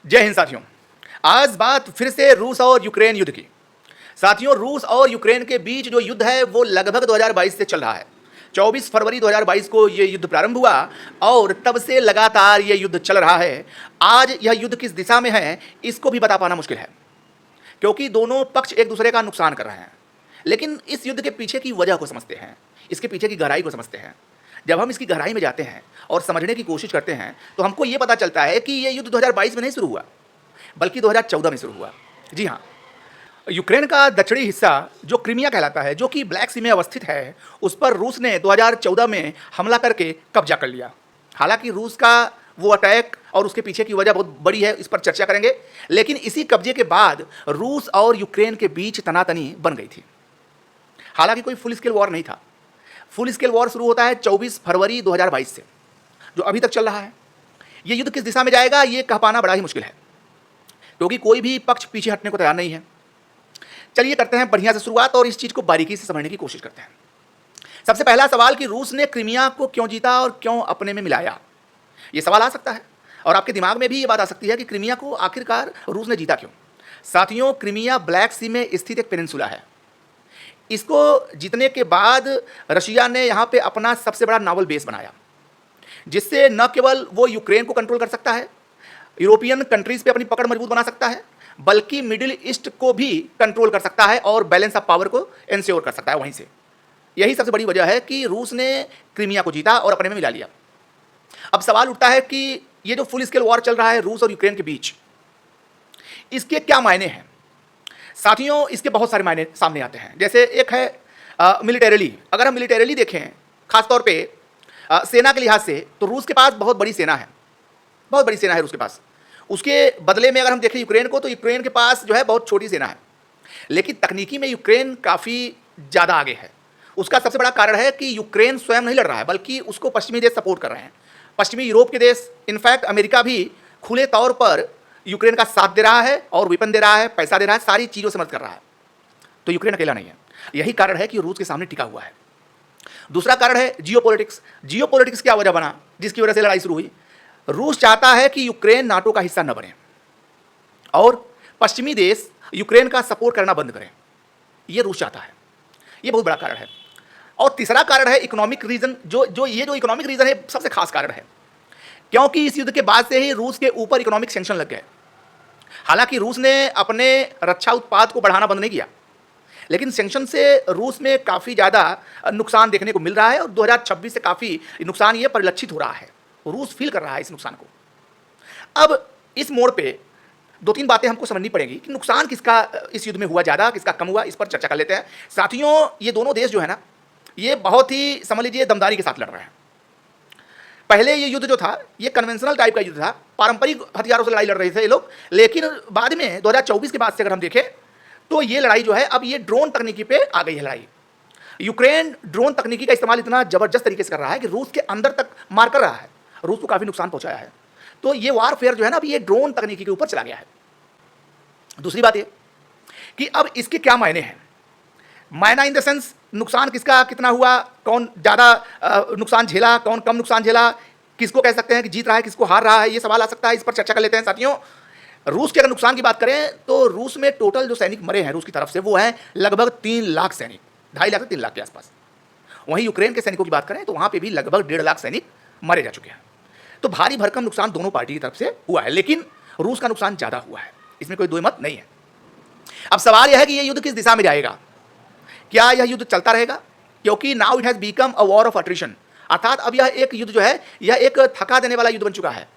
जय हिंद साथियों। आज बात फिर से रूस और यूक्रेन युद्ध की। साथियों, रूस और यूक्रेन के बीच जो युद्ध है वो लगभग 2022 से चल रहा है। 24 फरवरी 2022 को ये युद्ध प्रारंभ हुआ और तब से लगातार ये युद्ध चल रहा है। आज यह युद्ध किस दिशा में है इसको भी बता पाना मुश्किल है, क्योंकि दोनों पक्ष एक दूसरे का नुकसान कर रहे हैं। लेकिन इस युद्ध के पीछे की वजह को समझते हैं, इसके पीछे की गहराई को समझते हैं। जब हम इसकी गहराई में जाते हैं और समझने की कोशिश करते हैं तो हमको ये पता चलता है कि ये युद्ध 2022 में नहीं शुरू हुआ, बल्कि 2014 में शुरू हुआ। जी हाँ, यूक्रेन का दक्षिणी हिस्सा जो क्रीमिया कहलाता है, जो कि ब्लैक सी में अवस्थित है, उस पर रूस ने 2014 में हमला करके कब्जा कर लिया। हालांकि रूस का वो अटैक और उसके पीछे की वजह बहुत बड़ी है, इस पर चर्चा करेंगे। लेकिन इसी कब्जे के बाद रूस और यूक्रेन के बीच तनातनी बन गई थी। हालांकि कोई फुल स्केल वॉर नहीं था। फुल स्केल वॉर शुरू होता है 24 फरवरी 2022 से, जो अभी तक चल रहा है। ये युद्ध किस दिशा में जाएगा ये कह पाना बड़ा ही मुश्किल है, क्योंकि कोई भी पक्ष पीछे हटने को तैयार नहीं है। चलिए करते हैं बढ़िया से शुरुआत और इस चीज को बारीकी से समझने की कोशिश करते हैं। सबसे पहला सवाल कि रूस ने क्रीमिया को क्यों जीता और क्यों अपने में मिलाया, ये सवाल आ सकता है। और आपके दिमाग में भी ये बात आ सकती है कि क्रीमिया को आखिरकार रूस ने जीता क्यों। साथियों, क्रीमिया ब्लैक सी में स्थित एक पेनिनसुला है। इसको जीतने के बाद रशिया ने यहाँ पे अपना सबसे बड़ा नावल बेस बनाया, जिससे न केवल वो यूक्रेन को कंट्रोल कर सकता है, यूरोपियन कंट्रीज पे अपनी पकड़ मजबूत बना सकता है, बल्कि मिडिल ईस्ट को भी कंट्रोल कर सकता है और बैलेंस ऑफ पावर को इंश्योर कर सकता है वहीं से। यही सबसे बड़ी वजह है कि रूस ने क्रीमिया को जीता और अपने में मिला लिया। अब सवाल उठता है कि ये जो फुल स्केल वॉर चल रहा है रूस और यूक्रेन के बीच, इसके क्या मायने हैं। साथियों, इसके बहुत सारे मायने सामने आते हैं। जैसे एक है मिलिटरीली, अगर हम मिलिटरीली देखें खासतौर पे सेना के लिहाज से, तो रूस के पास बहुत बड़ी सेना है, बहुत बड़ी सेना है रूस के पास। उसके बदले में अगर हम देखें यूक्रेन को, तो यूक्रेन के पास जो है बहुत छोटी सेना है। लेकिन तकनीकी में यूक्रेन काफ़ी ज़्यादा आगे है। उसका सबसे बड़ा कारण है कि यूक्रेन स्वयं नहीं लड़ रहा है, बल्कि उसको पश्चिमी देश सपोर्ट कर रहे हैं। पश्चिमी यूरोप के देश, इनफैक्ट अमेरिका भी खुले तौर पर यूक्रेन का साथ दे रहा है और वेपन दे रहा है, पैसा दे रहा है, सारी चीज़ों से मदद कर रहा है। तो यूक्रेन अकेला नहीं है। यही कारण है कि रूस के सामने टिका हुआ है। दूसरा कारण है जियोपॉलिटिक्स। जियोपॉलिटिक्स क्या वजह बना जिसकी वजह से लड़ाई शुरू हुई। रूस चाहता है कि यूक्रेन नाटो का हिस्सा न बने और पश्चिमी देश यूक्रेन का सपोर्ट करना बंद करें। यह रूस चाहता है। यह बहुत बड़ा कारण है। और तीसरा कारण है इकोनॉमिक रीजन। जो इकोनॉमिक रीजन है सबसे खास कारण है, क्योंकि इस युद्ध के बाद से ही रूस के ऊपर इकोनॉमिक सैंक्शन लग गए। हालांकि रूस ने अपने रक्षा उत्पाद को बढ़ाना बंद नहीं किया, लेकिन सैंक्शन से रूस में काफ़ी ज़्यादा नुकसान देखने को मिल रहा है और 2026 से काफ़ी नुकसान ये परिलक्षित हो रहा है। रूस फील कर रहा है इस नुकसान को। अब इस मोड़ पे दो तीन बातें हमको समझनी पड़ेंगी कि नुकसान किसका इस युद्ध में हुआ ज़्यादा, किसका कम हुआ, इस पर चर्चा कर लेते हैं। साथियों, ये दोनों देश जो है ना, ये बहुत ही समझ लीजिए दमदारी के साथ लड़ रहे हैं। पहले ये युद्ध जो था ये कन्वेंशनल टाइप का युद्ध था, पारंपरिक हथियारों से लड़ाई लड़ रहे थे ये लोग। लेकिन बाद में 2024 के बाद से अगर हम देखें तो ये लड़ाई जो है अब ये ड्रोन तकनीकी पे आ गई है लड़ाई। यूक्रेन ड्रोन तकनीकी का इस्तेमाल इतना जबरदस्त तरीके से कर रहा है कि रूस के अंदर तक मार कर रहा है, रूस को काफ़ी नुकसान पहुंचाया है। तो ये वारफेयर जो है ना, अब ये ड्रोन तकनीकी के ऊपर चला गया है। दूसरी बात ये कि अब इसके क्या मायने हैं। मायना इन द सेंस नुकसान किसका कितना हुआ, कौन ज़्यादा नुकसान झेला, कौन कम नुकसान झेला, किसको कह सकते हैं कि जीत रहा है, किसको हार रहा है, ये सवाल आ सकता है। इस पर चर्चा कर लेते हैं। साथियों, रूस के अगर नुकसान की बात करें तो रूस में टोटल जो सैनिक मरे हैं रूस की तरफ से वो हैं लगभग 3 लाख सैनिक, 2.5 लाख से 3 लाख के आसपास। वहीं यूक्रेन के सैनिकों की बात करें तो वहाँ पर भी लगभग 1.5 लाख सैनिक मरे जा चुके हैं। तो भारी भरकम नुकसान दोनों पार्टी की तरफ से हुआ है, लेकिन रूस का नुकसान ज़्यादा हुआ है, इसमें कोई दो मत नहीं है। अब सवाल यह है कि यह युद्ध किस दिशा में जाएगा। क्या यह युद्ध चलता रहेगा, क्योंकि now it has become a war of attrition, अर्थात अब यह एक युद्ध जो है यह एक थका देने वाला युद्ध बन चुका है,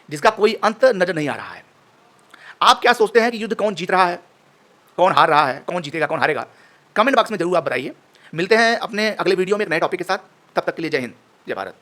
जिसका कोई अंत नजर नहीं आ रहा है। आप क्या सोचते हैं कि युद्ध कौन जीत रहा है, कौन हार रहा है, कौन जीतेगा, कौन हारेगा? कमेंट बॉक्स में जरूर आप बताइए। मिलते हैं अपने अगले वीडियो में एक नए टॉपिक के साथ। तब तक के लिए जय हिंद, जय भारत।